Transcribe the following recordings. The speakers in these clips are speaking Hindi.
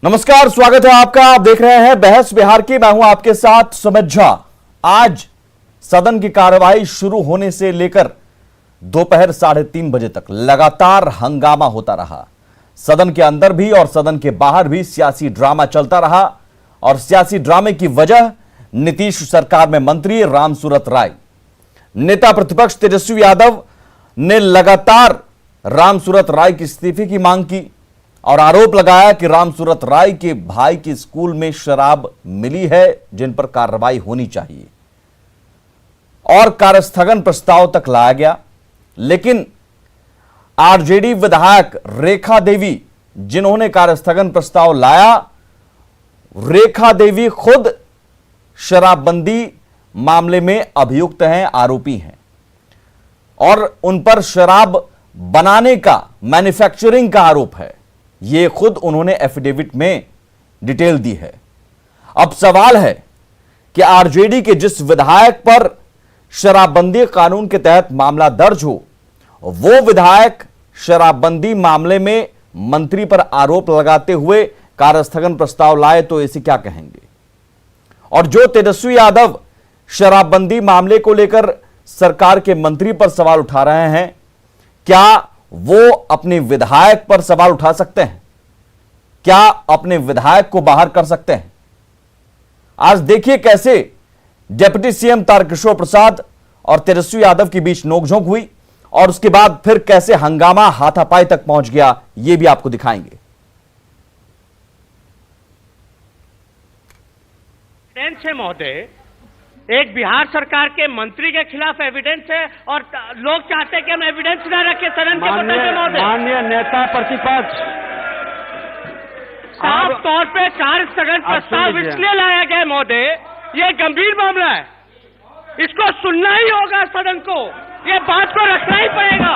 नमस्कार, स्वागत है आपका। आप देख रहे हैं बहस बिहार की। मैं हूं आपके साथ सुमित झा। आज सदन की कार्यवाही शुरू होने से लेकर दोपहर 3:30 बजे तक लगातार हंगामा होता रहा। सदन के अंदर भी और सदन के बाहर भी सियासी ड्रामा चलता रहा और सियासी ड्रामे की वजह नीतीश सरकार में मंत्री रामसूरत राय। नेता प्रतिपक्ष तेजस्वी यादव ने लगातार रामसूरत राय की इस्तीफे की मांग की और आरोप लगाया कि रामसूरत राय के भाई के स्कूल में शराब मिली है, जिन पर कार्रवाई होनी चाहिए, और कार्यस्थगन प्रस्ताव तक लाया गया। लेकिन आरजेडी विधायक रेखा देवी, जिन्होंने कार्यस्थगन प्रस्ताव लाया, रेखा देवी खुद शराबबंदी मामले में अभियुक्त हैं, आरोपी हैं, और उन पर शराब बनाने का, मैन्युफैक्चरिंग का आरोप है। यह खुद उन्होंने एफिडेविट में डिटेल दी है। अब सवाल है कि आरजेडी के जिस विधायक पर शराबबंदी कानून के तहत मामला दर्ज हो, वो विधायक शराबबंदी मामले में मंत्री पर आरोप लगाते हुए कार्यस्थगन प्रस्ताव लाए तो इसे क्या कहेंगे? और जो तेजस्वी यादव शराबबंदी मामले को लेकर सरकार के मंत्री पर सवाल उठा रहे हैं, क्या वो अपने विधायक पर सवाल उठा सकते हैं? क्या अपने विधायक को बाहर कर सकते हैं? आज देखिए कैसे डिप्टी सीएम तारकिशोर प्रसाद और तेजस्वी यादव के बीच नोकझोंक हुई और उसके बाद फिर कैसे हंगामा हाथापाई तक पहुंच गया, यह भी आपको दिखाएंगे। महोदय, एक बिहार सरकार के मंत्री के खिलाफ एविडेंस है और लोग चाहते हैं कि हम एविडेंस न रखें सदन के पटल पे। महोदय, माननीय नेता प्रतिपक्ष, साफ तौर पे कार्यस्थगन प्रस्ताव इसलिए लाया गया महोदय, ये गंभीर मामला है, इसको सुनना ही होगा सदन को, ये बात को रखना ही पड़ेगा,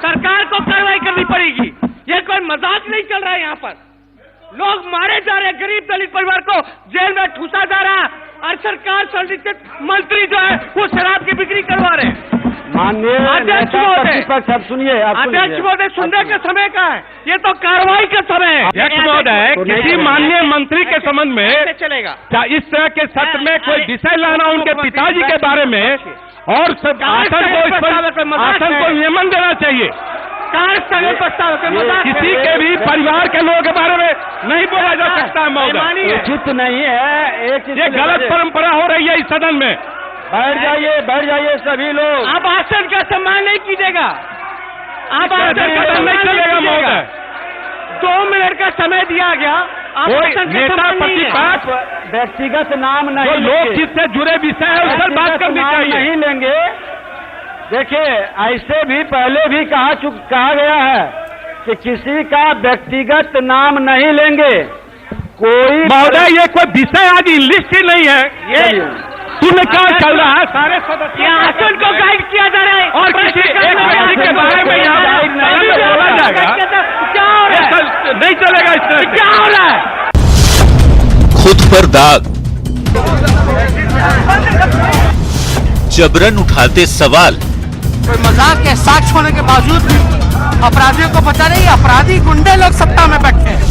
सरकार को कार्रवाई करनी पड़ेगी। ये कोई मजाक नहीं चल रहा है। यहाँ पर लोग मारे जा रहे, गरीब दलित परिवार को जेल में ठूसा जा रहा और सरकार संरक्षित मंत्री जो है वो शराब की बिक्री करवा रहे हैं। माननीय अध्यक्ष महोदय, अब सुनिए, अध्यक्ष महोदय, सुनने का समय का है, ये तो कार्रवाई का समय है। अध्यक्ष महोदय, किसी माननीय मंत्री के संबंध में चलेगा क्या इस तरह के सत्र में कोई विषय लाना उनके पिताजी के बारे में, और आसन को नियमन देना चाहिए। कार्यस्थगन प्रस्ताव किसी के भी परिवार के लोगों के बारे में नहीं बोला जा सकता है महोदय, उचित नहीं है। ये गलत परंपरा हो रही है इस सदन में। बैठ जाइए सभी लोग। आप आसन का सम्मान नहीं कीजिएगा, आप आसन का सम्मान नहीं चलेगा महोदय। 2 मिनट का समय दिया गया, आप आसन का सम्मान नहीं है। व्यक्तिगत नाम नहीं, लोग जिससे जुड़े विषय है उस पर बात करनी चाहिए। नहीं लेंगे। देखिए, ऐसे भी पहले भी कहा गया है कि किसी का व्यक्तिगत नाम नहीं लेंगे। कोई महोदय, ये कोई विषय आज लिस्ट ही नहीं है, ये सुन क्या चल रहा है। सारे सदस्य आसन को गाइड किया जा रहा है और किसी एक व्यक्ति के बारे में यहाँ बोला जाएगा, क्या हो रहा है? नहीं चलेगा इस तरह। क्या हो रहा है? खुद पर दाग, जबरन उठाते सवाल, कोई मजाक के साक्ष्य होने के बावजूद भी अपराधियों को पता नहीं, अपराधी गुंडे लोग सत्ता में बैठे हैं।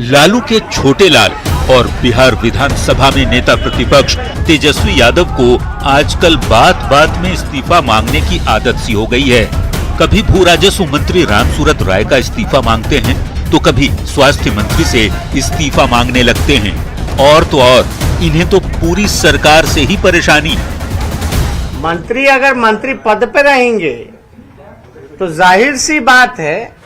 लालू के छोटे लाल और बिहार विधानसभा में नेता प्रतिपक्ष तेजस्वी यादव को आजकल बात बात में इस्तीफा मांगने की आदत सी हो गई है। कभी भू राजस्व मंत्री रामसूरत राय का इस्तीफा मांगते हैं तो कभी स्वास्थ्य मंत्री से इस्तीफा मांगने लगते हैं, और तो और इन्हें तो पूरी सरकार से ही परेशानी। मंत्री अगर मंत्री पद पे रहेंगे तो जाहिर सी बात है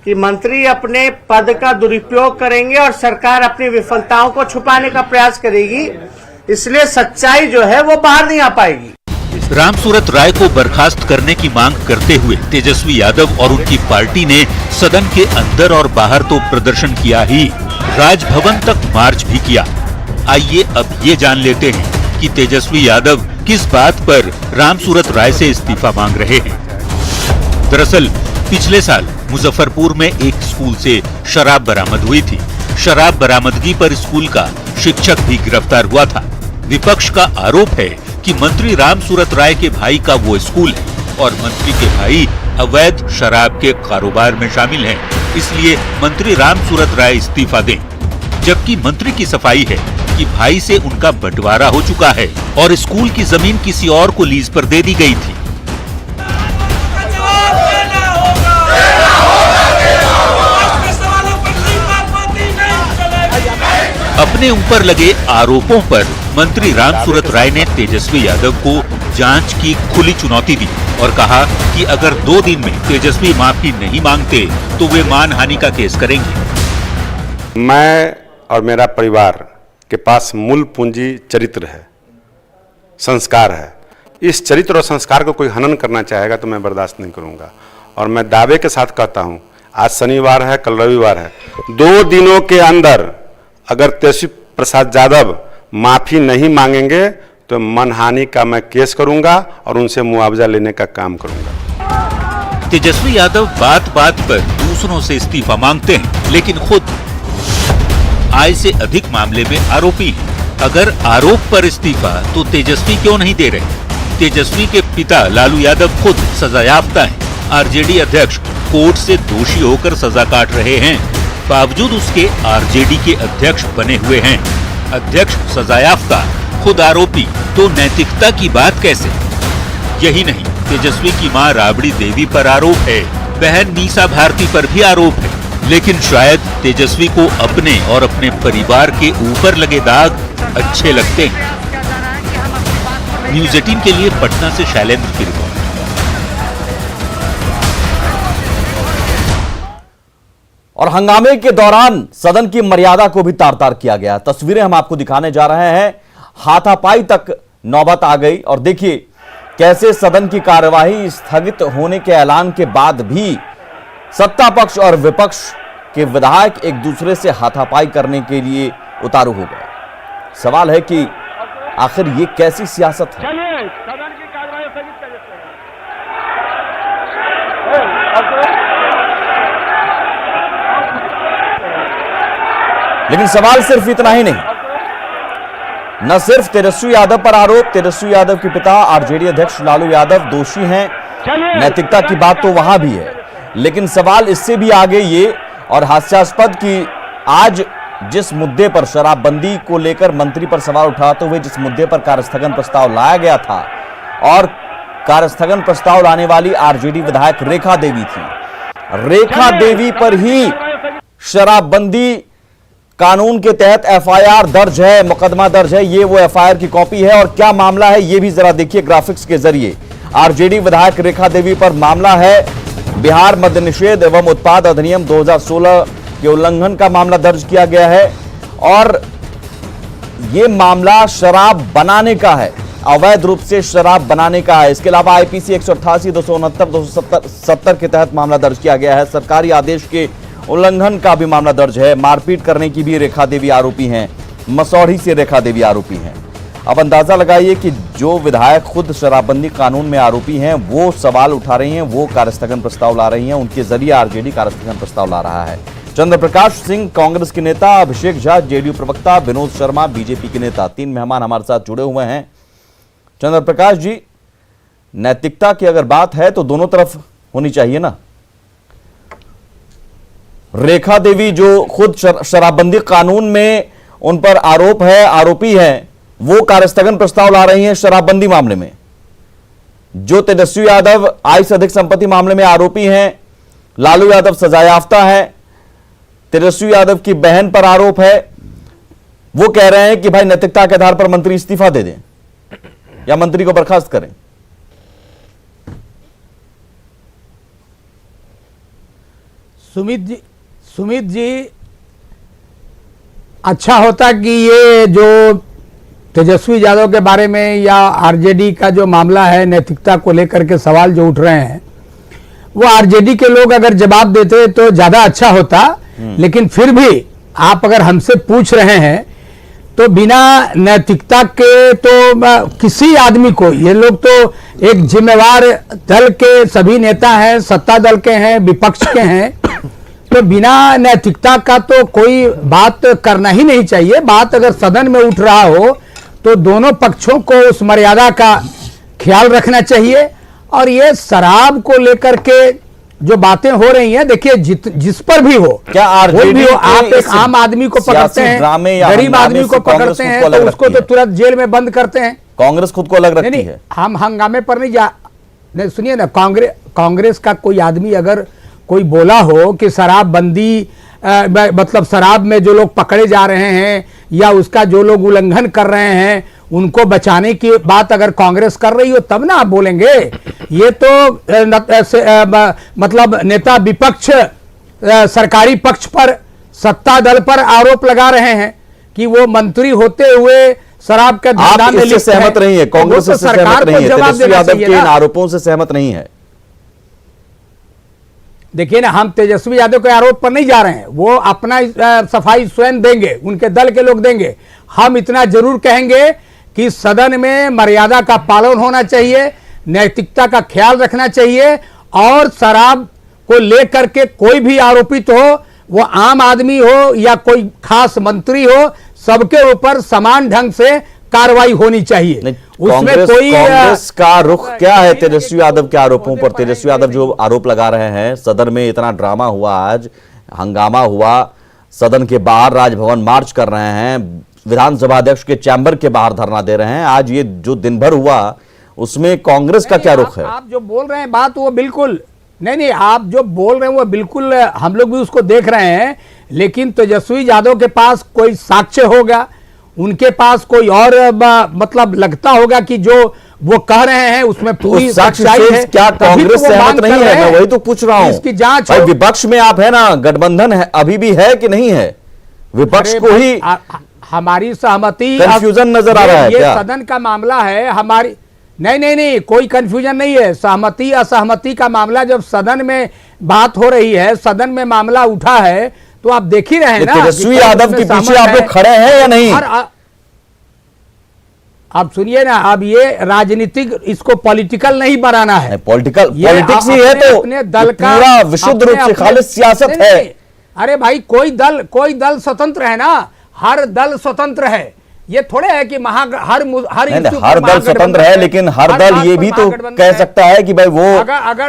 कि मंत्री अपने पद का दुरुपयोग करेंगे और सरकार अपनी विफलताओं को छुपाने का प्रयास करेगी, इसलिए सच्चाई जो है वो बाहर नहीं आ पाएगी। रामसूरत राय को बर्खास्त करने की मांग करते हुए तेजस्वी यादव और उनकी पार्टी ने सदन के अंदर और बाहर तो प्रदर्शन किया ही, राजभवन तक मार्च भी किया। आइए अब ये जान लेते हैं कि तेजस्वी यादव किस बात पर रामसूरत राय से इस्तीफा मांग रहे हैं। दरअसल पिछले साल मुजफ्फरपुर में एक स्कूल से शराब बरामद हुई थी। शराब बरामदगी पर स्कूल का शिक्षक भी गिरफ्तार हुआ था। विपक्ष का आरोप है कि मंत्री रामसूरत राय के भाई का वो स्कूल है और मंत्री के भाई अवैध शराब के कारोबार में शामिल हैं, इसलिए मंत्री रामसूरत राय इस्तीफा दें। जबकि मंत्री की सफाई है कि भाई से उनका बंटवारा हो चुका है और स्कूल की जमीन किसी और को लीज पर दे दी गई थी। अपने ऊपर लगे आरोपों पर मंत्री रामसूरत राय ने तेजस्वी यादव को जांच की खुली चुनौती दी और कहा कि अगर 2 दिन में तेजस्वी माफी नहीं मांगते तो वे मानहानि का केस करेंगे। मैं और मेरा परिवार के पास मूल पूंजी चरित्र है, संस्कार है। इस चरित्र और संस्कार को कोई हनन करना चाहेगा तो मैं बर्दाश्त नहीं करूंगा। और मैं दावे के साथ कहता हूं, आज शनिवार है, कल रविवार है, 2 दिनों के अंदर अगर तेजस्वी प्रसाद यादव माफी नहीं मांगेंगे तो मनहानि का मैं केस करूंगा और उनसे मुआवजा लेने का काम करूंगा। तेजस्वी यादव बात बात पर दूसरों से इस्तीफा मांगते हैं, लेकिन खुद आय से अधिक मामले में आरोपी हैं। अगर आरोप पर इस्तीफा तो तेजस्वी क्यों नहीं दे रहे? तेजस्वी के पिता लालू यादव खुद सजायाफ्ता हैं। आरजेडी अध्यक्ष कोर्ट से दोषी होकर सजा काट रहे हैं, बावजूद उसके आरजेडी के अध्यक्ष बने हुए हैं। अध्यक्ष सजायाफ्ता, खुद आरोपी, तो नैतिकता की बात कैसे? यही नहीं, तेजस्वी की मां राबड़ी देवी पर आरोप है, बहन मीसा भारती पर भी आरोप है, लेकिन शायद तेजस्वी को अपने और अपने परिवार के ऊपर लगे दाग अच्छे लगते हैं। न्यूज़ 18 के लिए पटना से शैलेंद्र की रिपोर्ट। और हंगामे के दौरान सदन की मर्यादा को भी तार-तार किया गया। तस्वीरें हम आपको दिखाने जा रहे हैं। हाथापाई तक नौबत आ गई और देखिए कैसे सदन की कार्यवाही स्थगित होने के ऐलान के बाद भी सत्ता पक्ष और विपक्ष के विधायक एक दूसरे से हाथापाई करने के लिए उतारू हो गए। सवाल है कि आखिर ये कैसी सियासत है? चलिए सदन की कार्यवाही स्थगित कर देते हैं। लेकिन सवाल सिर्फ इतना ही नहीं, न सिर्फ तेजस्वी यादव पर आरोप, तेजस्वी यादव के पिता आरजेडी अध्यक्ष लालू यादव दोषी हैं, नैतिकता की बात तो वहां भी है, लेकिन सवाल इससे भी आगे ये और हास्यास्पद कि आज जिस मुद्दे पर शराबबंदी को लेकर मंत्री पर सवाल उठाते हुए जिस मुद्दे पर कार्यस्थगन प्रस्ताव लाया गया था और कार्यस्थगन प्रस्ताव लाने वाली आरजेडी विधायक रेखा देवी थी, रेखा देवी पर ही शराबबंदी कानून के तहत एफआईआर दर्ज है, मुकदमा दर्ज है। ये वो एफआईआर की कॉपी है और क्या मामला है ये भी जरा देखिए ग्राफिक्स के जरिए। आरजेडी विधायक रेखा देवी पर मामला है बिहार मद्य निषेध एवं उत्पाद अधिनियम 2016 के उल्लंघन का मामला दर्ज किया गया है और यह मामला शराब बनाने का है, अवैध रूप से शराब बनाने का है। इसके अलावा आईपीसी 188, 269, 270 के तहत मामला दर्ज किया गया है। सरकारी आदेश के उल्लंघन का भी मामला दर्ज है। मारपीट करने की भी रेखा देवी आरोपी हैं, मसौढ़ी से रेखा देवी आरोपी हैं। अब अंदाजा लगाइए कि जो विधायक खुद शराबबंदी कानून में आरोपी हैं वो सवाल उठा रही हैं, वो कार्यस्थगन प्रस्ताव ला रही हैं, उनके जरिए आरजेडी कार्यस्थगन प्रस्ताव ला रहा है। चंद्र प्रकाश सिंह कांग्रेस के नेता, अभिषेक झा जेडीयू प्रवक्ता, विनोद शर्मा बीजेपी के नेता, 3 मेहमान हमारे साथ जुड़े हुए हैं। चंद्र प्रकाश जी, नैतिकता की अगर बात है तो दोनों तरफ होनी चाहिए ना। रेखा देवी जो खुद शराबबंदी कानून में उन पर आरोप है, आरोपी है, वो कार्यस्थगन प्रस्ताव ला रही हैं शराबबंदी मामले में। जो तेजस्वी यादव आय से अधिक संपत्ति मामले में आरोपी हैं, लालू यादव सजायाफ्ता है, तेजस्वी यादव की बहन पर आरोप है, वो कह रहे हैं कि भाई नैतिकता के आधार पर मंत्री इस्तीफा दे दें या मंत्री को बर्खास्त करें। सुमित जी, अच्छा होता कि ये जो तेजस्वी यादव के बारे में या आरजेडी का जो मामला है, नैतिकता को लेकर के सवाल जो उठ रहे हैं, वो आरजेडी के लोग अगर जवाब देते तो ज्यादा अच्छा होता। लेकिन फिर भी आप अगर हमसे पूछ रहे हैं तो बिना नैतिकता के तो किसी आदमी को, ये लोग तो एक जिम्मेवार दल के सभी नेता हैं, सत्ता दल के हैं, विपक्ष के हैं, तो बिना नैतिकता का तो कोई बात करना ही नहीं चाहिए। बात अगर सदन में उठ रहा हो तो दोनों पक्षों को उस मर्यादा का ख्याल रखना चाहिए और ये शराब को लेकर के जो बातें हो रही हैं, देखिए जिस पर भी हो, क्या कोई भी हो, आप के एक आम आदमी को पकड़ते हैं, गरीब आदमी को पकड़ते हैं तो उसको तो तुरंत जेल में बंद करते हैं। कांग्रेस खुद को अलग रखती नहीं, है। हम हंगामे पर नहीं जा, नहीं सुनिए ना, कांग्रेस का कोई आदमी अगर कोई बोला हो कि शराब बंदी मतलब शराब में जो लोग पकड़े जा रहे हैं या उसका जो लोग उल्लंघन कर रहे हैं उनको बचाने की बात अगर कांग्रेस कर रही हो तब ना आप बोलेंगे। ये तो मतलब नेता विपक्ष सरकारी पक्ष पर, सत्ता दल पर आरोप लगा रहे हैं कि वो मंत्री होते हुए शराब के धंधा में लिप्त सहमत नहीं है, कांग्रेस इससे सहमत नहीं है, तेजस्वी यादव के इन आरोपों से सहमत नहीं है। देखिए ना, हम तेजस्वी यादव के आरोप पर नहीं जा रहे हैं, वो अपना सफाई स्वयं देंगे, उनके दल के लोग देंगे। हम इतना जरूर कहेंगे कि सदन में मर्यादा का पालन होना चाहिए, नैतिकता का ख्याल रखना चाहिए और शराब को लेकर के कोई भी आरोपित हो, वो आम आदमी हो या कोई खास मंत्री हो, सबके ऊपर समान ढंग से कार्रवाई होनी चाहिए। उसमें कोई कांग्रेस का रुख क्या है तेजस्वी यादव के आरोपों पर? तेजस्वी यादव जो आरोप लगा रहे हैं, सदन में इतना ड्रामा हुआ, आज हंगामा हुआ, सदन के बाहर राजभवन मार्च कर रहे हैं, विधानसभा अध्यक्ष के चैम्बर के बाहर धरना दे रहे हैं, आज ये जो दिन भर हुआ उसमें कांग्रेस का क्या रुख है? आप जो बोल रहे हैं बात वो बिल्कुल नहीं, आप जो बोल रहे हैं वो बिल्कुल हम लोग भी उसको देख रहे हैं, लेकिन तेजस्वी यादव के पास कोई साक्ष्य होगा, उनके पास कोई और मतलब लगता होगा कि जो वो कह रहे हैं उसमें पूरी सच्चाई है। क्या कांग्रेस सहमत नहीं है? मैं वही तो पूछ रहा हूं। इसकी जांच भाई, विपक्ष में आप है ना, गठबंधन है अभी भी है कि नहीं है? विपक्ष को ही हमारी सहमति, कंफ्यूजन नजर आ रहा है ये क्या? सदन का मामला है हमारी, नहीं, कोई कंफ्यूजन नहीं है। सहमति असहमति का मामला जब सदन में बात हो रही है, सदन में मामला उठा है, तो आप देख ही रहे हैं ना, तेजस्वी यादव के पीछे आप लोग खड़े हैं या नहीं? आप सुनिए ना, अब ये राजनीतिक, इसको पॉलिटिकल नहीं बनाना है। पॉलिटिक्स ही है तो अपने दल का पूरा विशुद्ध रूप से खालिस सियासत है। अरे भाई, कोई दल स्वतंत्र है ना, हर दल स्वतंत्र है। ये थोड़े है कि हर दल स्वतंत्र है, लेकिन हर दल ये भी तो कह सकता है कि भाई वो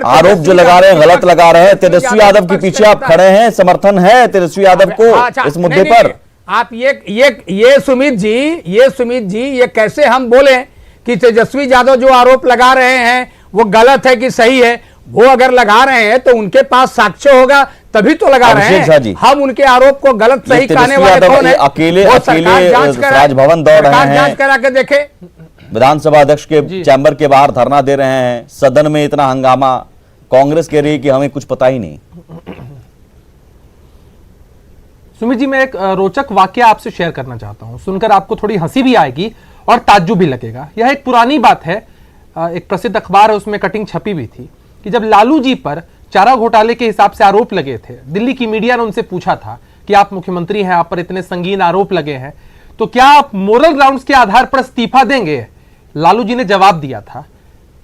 आरोप जो लगा रहे हैं गलत लगा रहे हैं। तेजस्वी यादव के पीछे आप खड़े हैं, समर्थन है तेजस्वी यादव को इस मुद्दे पर? आप ये सुमित जी, ये कैसे हम बोले कि तेजस्वी यादव जो आरोप लगा रहे हैं वो गलत है कि सही है? वो अगर लगा रहे हैं तो उनके पास साक्ष्य होगा तभी तो लगा रहे हैं। हम उनके आरोप को गलत सही कहने वाले कौन है? अकेले राजभवन दौड़ रहे हैं, जांच करा के देखे। विधानसभा अध्यक्ष के चैम्बर के बाहर धरना दे रहे हैं, सदन में इतना हंगामा, कांग्रेस कह रही है कि हमें कुछ पता ही नहीं। सुमित जी, मैं एक रोचक वाकया आपसे शेयर करना चाहता हूं, सुनकर आपको थोड़ी हंसी भी आएगी और ताज्जुब भी लगेगा। यह एक पुरानी बात है, एक प्रसिद्ध अखबार है, उसमें कटिंग छपी हुई थी कि जब लालू जी पर चारा घोटाले के हिसाब से आरोप लगे थे, दिल्ली की मीडिया ने उनसे पूछा था कि आप मुख्यमंत्री हैं, आप पर इतने संगीन आरोप लगे हैं, तो क्या आप मोरल ग्राउंड्स के आधार पर इस्तीफा देंगे? लालू जी ने जवाब दिया था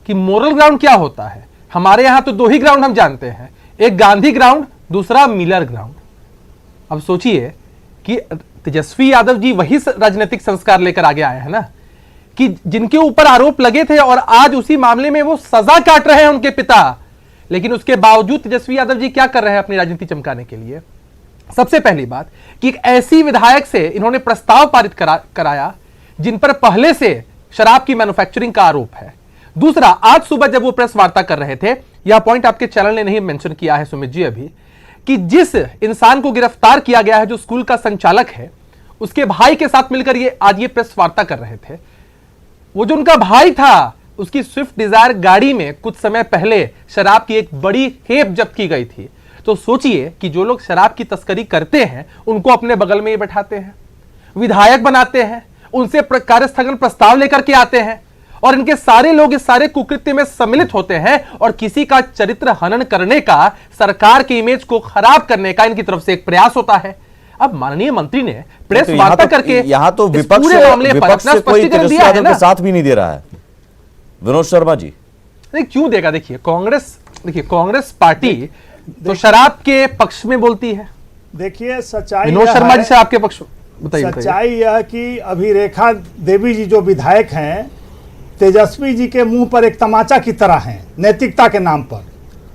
कि मोरल ग्राउंड क्या होता है, हमारे यहां तो दो ही ग्राउंड हम जानते हैं, एक गांधी ग्राउंड, दूसरा मिलर ग्राउंड। अब सोचिए कि तेजस्वी यादव जी वही राजनीतिक संस्कार लेकर आगे आए हैं ना, कि जिनके ऊपर आरोप लगे थे और आज उसी मामले में वो सजा काट रहे हैं उनके पिता, लेकिन उसके बावजूद तेजस्वी यादव जी क्या कर रहे हैं अपनी राजनीति चमकाने के लिए? सबसे पहली बात कि एक ऐसी विधायक से इन्होंने प्रस्ताव पारित कराया जिन पर पहले से शराब की मैन्युफैक्चरिंग का आरोप है। दूसरा, आज सुबह जब वो प्रेस वार्ता कर रहे थे, यह पॉइंट आपके चैनल ने नहीं मेंशन किया है सुमित जी अभी, कि जिस इंसान को गिरफ्तार किया गया है जो स्कूल का संचालक है, उसके भाई के साथ मिलकर ये आज ये प्रेस वार्ता कर रहे थे। वो जो उनका भाई था, उसकी स्विफ्ट डिजायर गाड़ी में कुछ समय पहले शराब की एक बड़ी खेप जब्त की गई थी। तो सोचिए कि जो लोग शराब की तस्करी करते हैं उनको अपने बगल में ही बैठाते हैं, विधायक बनाते हैं, उनसे कार्यस्थगन प्रस्ताव लेकर के आते हैं और इनके सारे लोग इस सारे कुकृत्य में सम्मिलित होते हैं और किसी का चरित्र हनन करने का, सरकार की इमेज को खराब करने का इनकी तरफ से एक प्रयास होता है। अब माननीय मंत्री ने प्रेस वार्ता करके यहां तो विपक्ष से कोई तेजस्वी यादव के साथ भी नहीं दे रहा है। विनोद शर्मा जी, नहीं क्यों देगा? देखिए कांग्रेस पार्टी तो शराब के पक्ष में बोलती है। देखिए सच्चाई, विनोद शर्मा जी से आपके पक्ष बताइए। सच्चाई यह कि अभी रेखा देवी जी जो विधायक हैं तेजस्वी जी के मुंह पर एक तमाचा की तरह हैं नैतिकता के नाम पर,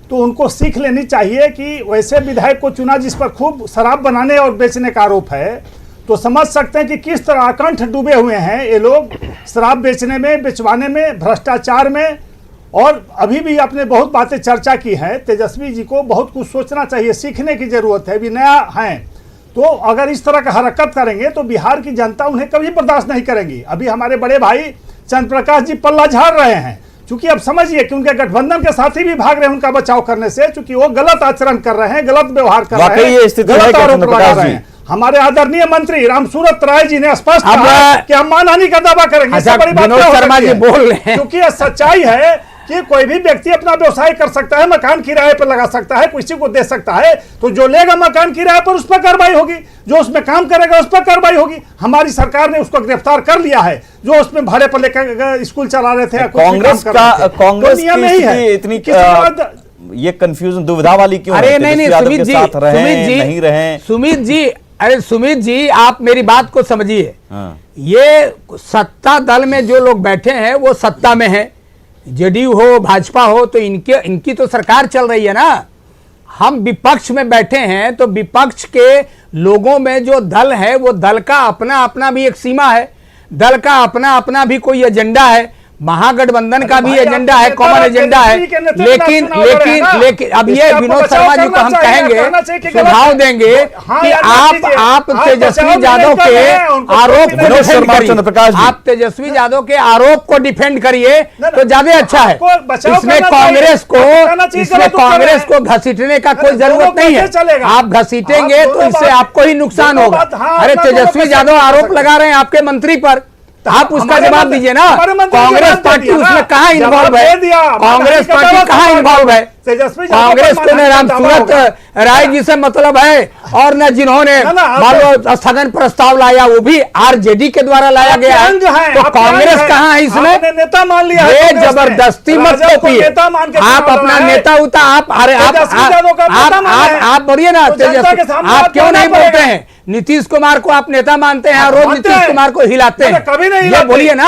तो उनको सीख लेनी चाहिए कि वैसे विधायक को चुना जिस पर खूब शराब बनाने और बेचने का आरोप है, तो समझ सकते हैं कि किस तरह अकंठ डूबे हुए हैं ये लोग शराब बेचने में, बेचवाने में, भ्रष्टाचार में। और अभी भी आपने बहुत बातें चर्चा की है, तेजस्वी जी को बहुत कुछ सोचना चाहिए, सीखने की जरूरत है, अभी नया है। तो अगर इस तरह का हरकत करेंगे तो बिहार की जनता उन्हें कभी बर्दाश्त नहीं करेंगी। अभी हमारे बड़े भाई चंद्र प्रकाश जी पल्ला झाड़ रहे हैं, क्योंकि अब समझिए कि उनके गठबंधन के साथी भी भाग रहे हैं उनका बचाव करने से, क्योंकि वो गलत आचरण कर रहे हैं, गलत व्यवहार कर रहे हैं, गलत आरोप लगा रहे हैं। हमारे आदरणीय मंत्री रामसूरत राय जी ने स्पष्ट कहा कि हम मानहानि का दावा करेंगे। अच्छा, विनोद शर्मा जी बोल रहे हैं, क्योंकि यह सच्चाई है कि कोई भी व्यक्ति अपना व्यवसाय कर सकता है, मकान किराए पर लगा सकता है, किसी को दे सकता है, तो जो लेगा मकान किराए पर उस पर कार्रवाई होगी, जो उसमें काम करेगा उस पर कार्रवाई होगी। हमारी सरकार ने उसको गिरफ्तार कर लिया है जो उसमें भाड़े पर लेकर स्कूल चला रहे थे। कांग्रेस की इतनी ये कंफ्यूजन, दुविधा वाली क्यों? अरे नहीं सुमित जी, नहीं रहे सुमित जी, अरे सुमित जी आप मेरी बात को समझिए। ये सत्ता दल में जो लोग बैठे हैं वो सत्ता में है, जेडीयू हो भाजपा हो, तो इनकी तो सरकार चल रही है ना। हम विपक्ष में बैठे हैं तो विपक्ष के लोगों में जो दल है वो दल का अपना अपना भी एक सीमा है, दल का अपना अपना भी कोई एजेंडा है, महागठबंधन का भी एजेंडा है, कॉमन एजेंडा है। लेकिन अब ये विनोद शर्मा जी को हम कहेंगे, सुझाव देंगे कि आप तेजस्वी यादव के आरोप को डिफेंड करिए, आप तेजस्वी यादव के आरोप को डिफेंड करिए तो ज्यादा अच्छा है। इसमें कांग्रेस को घसीटने का कोई जरूरत नहीं है, आप घसीटेंगे तो इससे आपको ही नुकसान होगा। अरे तेजस्वी यादव आरोप लगा रहे हैं आपके मंत्री पर, आप उसका जवाब दीजिए ना। कांग्रेस पार्टी उसमें कहाँ इन्वॉल्व है? कांग्रेस पार्टी कहाँ इन्वॉल्व है? कांग्रेस को न रामसूरत राय जी से मतलब है, और न जिन्होंने स्थगन प्रस्ताव लाया वो भी आरजेडी के द्वारा लाया गया है। तो कांग्रेस कहाँ है इसमें? नेता मान लिया, ये जबरदस्ती मत थोपिए। आप अपना नेता होता, आप बढ़िए ना तेजस्वी, आप क्यों नहीं बोलते हैं? नीतीश कुमार को आप नेता मानते हैं, रोज नीतीश कुमार को हिलाते हैं, ये बोलिए ना।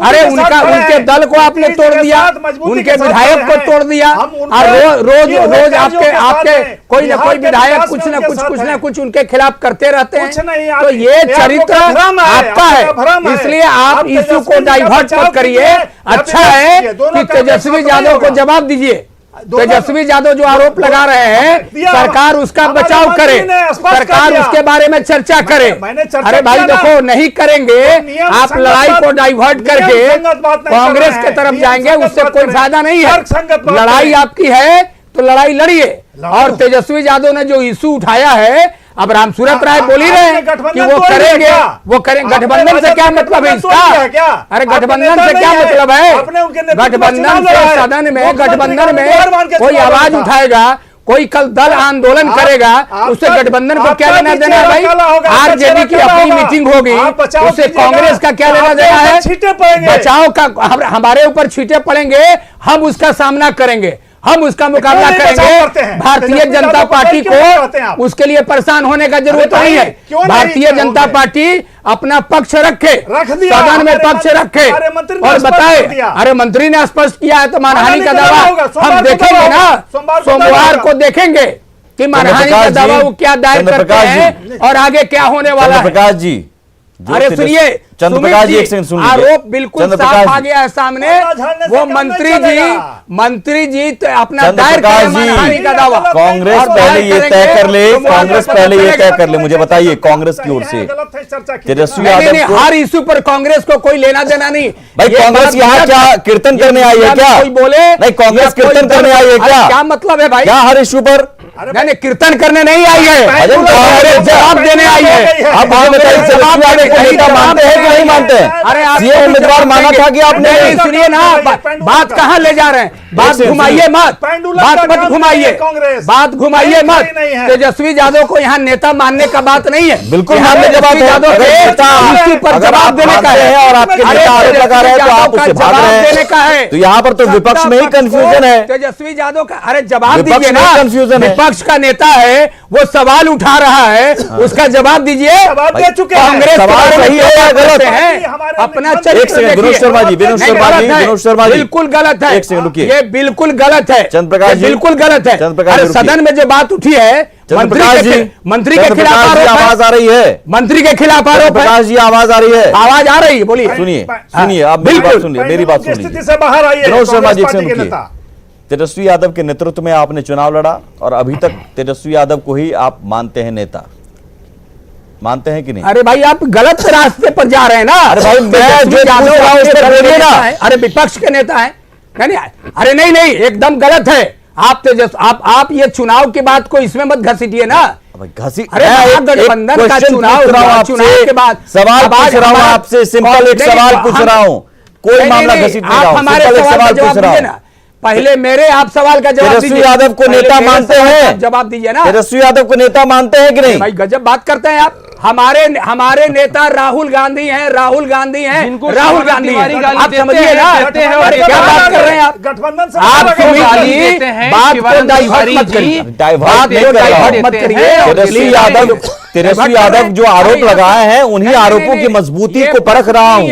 अरे उनके दल को आपने तोड़ दिया, उनके विधायक को तोड़ दिया, और रोज आपके कोई ना कोई विधायक कुछ न कुछ उनके खिलाफ करते रहते हैं। तो ये चरित्र आपका है, इसलिए आप इशू को डाइवर्ट मत करिए। अच्छा है कि तेजस्वी यादव को जवाब दीजिए। तेजस्वी यादव जो आरोप लगा रहे हैं, सरकार उसका बचाव करे, सरकार उसके बारे में चर्चा करे। अरे भाई देखो, नहीं करेंगे, आप लड़ाई को डाइवर्ट करके कांग्रेस के तरफ जाएंगे, उससे कोई फायदा नहीं है। लड़ाई आपकी है तो लड़ाई लड़िए। और तेजस्वी यादव ने जो इशू उठाया है, अब रामसूरत राय बोल ही रहे हैं कि वो करेंगे। गठबंधन से क्या मतलब है इसका? अरे गठबंधन से क्या मतलब है? गठबंधन से सदन में, गठबंधन में कोई आवाज उठाएगा, कोई कल दल आंदोलन करेगा, उससे गठबंधन को क्या लेना देना है भाई? आरजेडी की अपनी मीटिंग होगी, उससे कांग्रेस का क्या लेना देना है? बचाव का हमारे ऊपर छींटे पड़ेंगे, हम उसका सामना करेंगे, हम उसका मुकाबला करेंगे। भारतीय जनता पार्टी को उसके लिए परेशान होने का जरूरत नहीं है। भारतीय जनता पार्टी अपना पक्ष रखे, सदन में पक्ष रखे और बताए। अरे मंत्री ने स्पष्ट किया है तो मानहानि का दावा हम देखेंगे ना, सोमवार को देखेंगे कि मानहानि का दावा वो क्या दायर करते हैं और आगे क्या होने वाला है। प्रकाश जी, अरे सुनिए चंद्र प्रकाश जी, एक सेकंड सुनिए। आरोप बिल्कुल साफ आ गया है सामने। वो मंत्री जी तो अपना दायर करें मानहानि का दावा। कांग्रेस पहले ये तय कर ले, कांग्रेस पहले ये तय कर ले। मुझे बताइए कांग्रेस की ओर से तेजस्वी यादव, हर इशू पर कांग्रेस को कोई लेना देना नहीं भाई। कांग्रेस यहाँ क्या कीर्तन करने आई है क्या? कोई बोले नहीं, कांग्रेस कीर्तन करने आई है क्या? क्या मतलब है भाई? क्या हर इशू पर? नहीं, कीर्तन करने नहीं आई है, जवाब देने आई है। आप मुझे बताइए, जवाब नेता मानते हैं कि नहीं मानते हैं? अरे आप ये उम्मीदवार माना था कि आपने? सुनिए ना, बात कहाँ ले जा रहे हैं? बात घुमाइए मत, बात मत घुमाइए, बात घुमाइए मत। तेजस्वी यादव को यहाँ नेता मानने का बात नहीं है। बिल्कुल मानने का बात है, पर जवाब देने का है। और आपके नेता आरोप लगा रहे हैं तो आप उससे भाग रहे हैं। देने का है तो यहाँ पर तो विपक्ष में ही कंफ्यूजन है। तेजस्वी यादव का, अरे जवाब दीजिए ना। कंफ्यूजन है, विपक्ष का नेता है वो सवाल उठा रहा है, उसका जवाब दीजिए। जवाब दे चुके हैं। कांग्रेस सवाल सही है या गलत है? अपना एक चरित्र सेकंड, विनोद देखिए। शर्मा जी, विनोद नहीं, शर्मा जी, गलत है। विनोद शर्मा जी। बिल्कुल गलत है। एक सेकंड रुकिए। ये बिल्कुल गलत है। चंद्र प्रकाश ये जी। बिल्कुल गलत है। चंद्र प्रकाश अरे जी, रुकिए। सदन में जो बात उठी है, मंत्री प्रकाश जी, के खिलाफ आरोप आवाज आ है। रही है। मंत्री के खिलाफ आरोप है। प्रकाश जी आवाज आ रही है। आवाज आ रही है, बोलिए। सुनिए सुनिए, आप मेरी बात सुनिए, मेरी बात सुनिए। स्थिति से बाहर आइए। विनोद शर्मा जी, एक कांग्रेस सेकंड पार्टी के रुकिए। नेता। तेजस्वी यादव के नेतृत्व में आपने चुनाव लड़ा और अभी तक तेजस्वी यादव को ही आप मानते हैं नेता, मानते हैं कि नहीं? अरे भाई, आप गलत रास्ते पर जा रहे हैं ना। अरे भाई, मैं तेजस्वी जो यादव पूछ रहा हूं उस पर आपके बोलिए ना। नेता हैं। अरे विपक्ष के नेता है। नहीं, अरे नहीं, एकदम गलत है। आप ये चुनाव की बात को इसमें मत घसीटिए ना। घसी अरे महागठबंधन का चुनाव के बाद सवाल पूछ रहा हूं आपसे, सिंपल एक सवाल पूछ रहा हूं, कोई मामला घसीट नहीं रहा हूं, हमारे सिंपल एक सवाल का सवाल जवाब पूछ रहा दीजिए हूं। ना। पहले मेरे आप सवाल का जवाब तेजस्वी दीजिए। यादव को पहले नेता मेरे मानते सवाल का हैं? जवाब दीजिए ना। तेजस्वी यादव को नेता मानते हैं कि नहीं? भाई गजब बात करते हैं आप। हमारे नेता राहुल गांधी हैं, राहुल गांधी हैं, जिनको राहुल शिवराज गांधी तिवारी हैं। गाली आप देते समझिए हैं, ना, देते हैं और क्या बात कर रहे हैं आप? गठबंधन से आप बाहर सुमित आइए। जी, देते हैं, बात को शिवराज डाइवर्ट तिवारी मत जी, करिए। डाइवर्ट बात नहीं को कर रहा डाइवर्ट हूं। मत करिए। तेजस्वी यादव जो आरोप लगाए हैं, उन्हीं आरोपों की मजबूती को परख रहा हूं।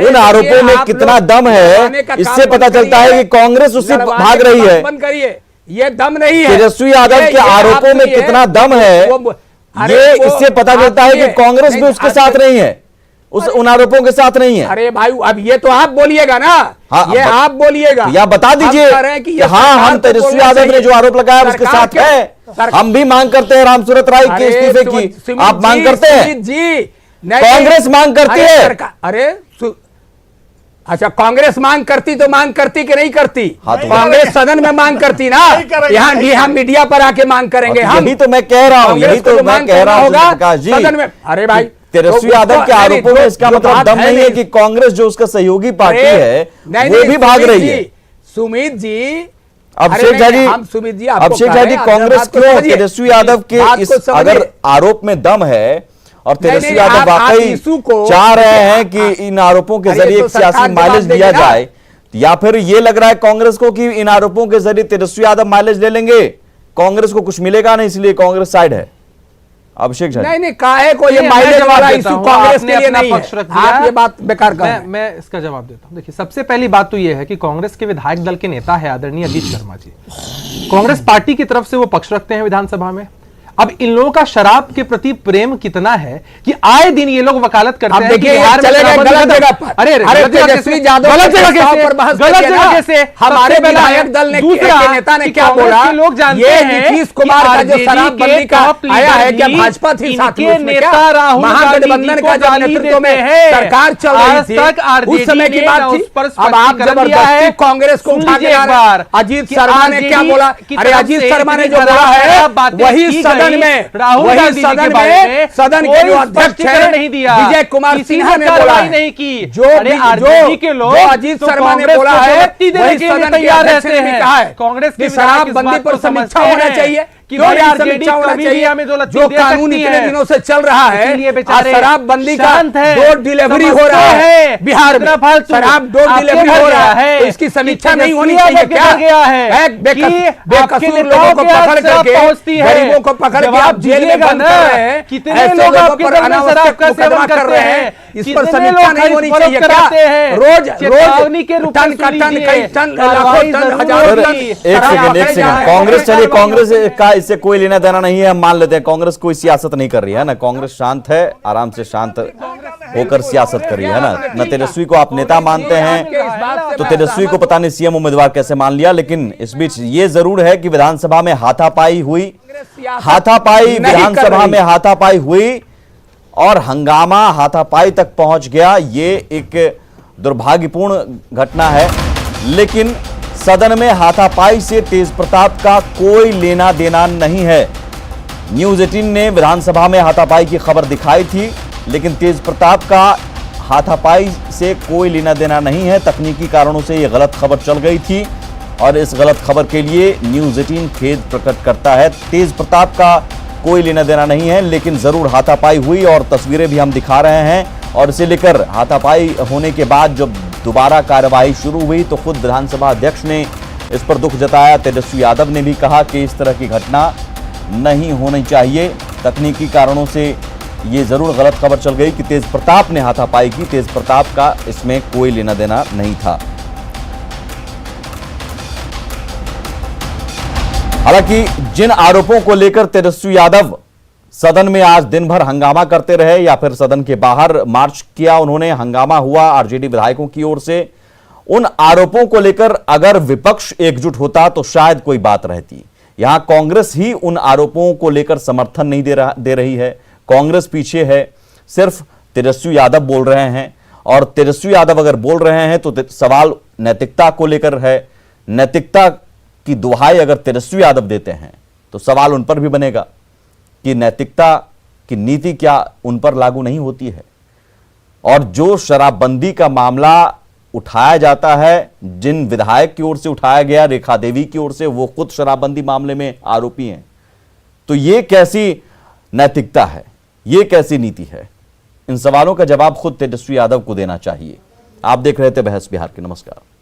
उन आरोपों में कितना दम है, इससे पता चलता है कि कांग्रेस उससे भाग रही है। बंद करिए, ये दम नहीं है। तेजस्वी यादव के आरोपों में कितना दम है, ये इससे पता चलता है कि कांग्रेस भी उसके साथ नहीं है, उन आरोपों के साथ नहीं है। अरे भाई, अब ये तो आप बोलिएगा ना। हाँ, ये आप बोलिएगा या बता दीजिए कि हाँ, हम तेजस्वी यादव ने जो आरोप लगाया उसके साथ है। हम भी मांग करते हैं रामसूरत राय के इस्तीफे की। आप मांग करते हैं जी? कांग्रेस मांग करती है। अरे अच्छा, कांग्रेस मांग करती तो मांग करती कि नहीं करती? हाँ, तो कांग्रेस सदन में मांग करती ना। यहाँ मीडिया पर आके मांग करेंगे हम। यही तो मैं कह रहा हूँ, यही तो मैं कह रहा हूँ प्रकाश जी, सदन में। अरे भाई, तेजस्वी यादव के आरोपों में इसका मतलब दम नहीं है कि कांग्रेस जो उसका सहयोगी पार्टी है वो भी भाग रही है। सुमित जी, अभिषेक झा जी, सुमित जी, अभिषेक झा जी, कांग्रेस क्यों तेजस्वी यादव के इस अगर आरोप में दम है और तेजस्वी यादव वाकई चाह रहे हैं कि इन आरोपों के जरिए एक सियासी माइलेज लिया जाए, या फिर ये लग रहा है कांग्रेस को कि इन आरोपों के जरिए तेजस्वी यादव माइलेज ले लेंगे, कांग्रेस को कुछ मिलेगा नहीं, इसलिए कांग्रेस साइड है? अभिषेक झा, नहीं, काहे को ये माइलेज वाला इशू कांग्रेस के लिए नहीं है। आप ये बात बेकार कर रहे हैं। मैं इसका जवाब देता हूं। देखिए, सबसे पहली बात तो ये है कि कांग्रेस के विधायक दल के नेता है आदरणीय अजीत शर्मा जी। कांग्रेस पार्टी की तरफ से वो पक्ष रखते हैं विधानसभा में। अब इन लोगों का शराब के प्रति प्रेम कितना है कि आए दिन ये लोग वकालत करते हैं। देखिए, चले गए गलत जगह पर। अरे तेजस्वी यादव गलत जगह कैसे? हमारे विधायक दल ने, दूसरा नेता ने क्या बोला? लोग जानते ये हैं नीतीश कुमार का जो शराबबंदी का आया है, क्या भाजपा थी साथ में? नेता राहुल महागठबंधन का जो नेतृत्व में सरकार चल रही थी, उस समय की बात थी। अब आप जबरदस्ती कांग्रेस को उठा के आ रहे हैं। अजीत शर्मा ने क्या बोला? अरे अजीत शर्मा ने जो बोला है वही सदन में, वही सदन के जो अध्यक्ष हैं विजय कुमार सिन्हा ने बोला है। जो अजीत शर्मा ने बोला है वही सदन के अध्यक्ष ने भी कहा है कांग्रेस की शराबबंदी पर समीक्षा होना चाहिए। क्यों नहीं समीक्षा होना चाहिए? जो कानून इतने दिनों से चल रहा है, शराबबंदी का डोर डिलीवरी हो रहा है बिहार में, शराब डोर डिलीवरी हो रहा है, तो इसकी समीक्षा नहीं होनी चाहिए क्या? बेकसूर लोगों को पकड़ करके, गरीबों को पकड़ के आप जेल में बंद कर रहे हैं, ऐसे लोगों पर अनावश्यक मुकदमा कर रहे हैं, इस पर समीक्षा नहीं होनी चाहिए क्या? रोज टन का टन, कई टन, लाखों टन, हजारों टन। एक सेकंड, कांग्रेस, चलिए कांग्रेस का इससे कोई लेना देना नहीं है, हम मान लेते हैं कांग्रेस कोई सियासत नहीं कर रही है ना, कांग्रेस शांत है, आराम से शांत होकर सियासत कर रही है ना। तेजस्वी को आप नेता मानते हैं तो तेजस्वी को पता नहीं सीएम उम्मीदवार कैसे मान लिया। लेकिन इस बीच ये जरूर है कि विधानसभा में हाथापाई हुई, विधानसभा में हाथापाई हुई और हंगामा हाथापाई तक पहुंच गया। ये एक दुर्भाग्यपूर्ण घटना है, लेकिन सदन में हाथापाई से तेज प्रताप का कोई लेना देना नहीं है। न्यूज 18 ने विधानसभा में हाथापाई की खबर दिखाई थी, लेकिन तेज प्रताप का हाथापाई से कोई लेना देना नहीं है। तकनीकी कारणों से यह गलत खबर चल गई थी और इस गलत खबर के लिए न्यूज 18 खेद प्रकट करता है। तेज प्रताप का कोई लेना देना नहीं है, लेकिन जरूर हाथापाई हुई और तस्वीरें भी हम दिखा रहे हैं। और इसे लेकर हाथापाई होने के बाद जब दोबारा कार्यवाही शुरू हुई तो खुद विधानसभा अध्यक्ष ने इस पर दुख जताया। तेजस्वी यादव ने भी कहा कि इस तरह की घटना नहीं होनी चाहिए। तकनीकी कारणों से ये जरूर गलत खबर चल गई कि तेज प्रताप ने हाथापाई की। तेज प्रताप का इसमें कोई लेना देना नहीं था। हालांकि जिन आरोपों को लेकर तेजस्वी यादव सदन में आज दिन भर हंगामा करते रहे या फिर सदन के बाहर मार्च किया उन्होंने, हंगामा हुआ आरजेडी विधायकों की ओर से, उन आरोपों को लेकर अगर विपक्ष एकजुट होता तो शायद कोई बात रहती। यहां कांग्रेस ही उन आरोपों को लेकर समर्थन नहीं दे रही है। कांग्रेस पीछे है, सिर्फ तेजस्वी यादव बोल रहे हैं। और तेजस्वी यादव अगर बोल रहे हैं तो सवाल नैतिकता को लेकर है। नैतिकता की दुहाई अगर तेजस्वी यादव देते हैं तो सवाल उन पर भी बनेगा कि नैतिकता की नीति क्या उन पर लागू नहीं होती है। और जो शराबबंदी का मामला उठाया जाता है, जिन विधायक की ओर से उठाया गया, रेखा देवी की ओर से, वो खुद शराबबंदी मामले में आरोपी हैं। तो ये कैसी नैतिकता है, ये कैसी नीति है? इन सवालों का जवाब खुद तेजस्वी यादव को देना चाहिए। आप देख रहे थे बहस बिहार की। नमस्कार।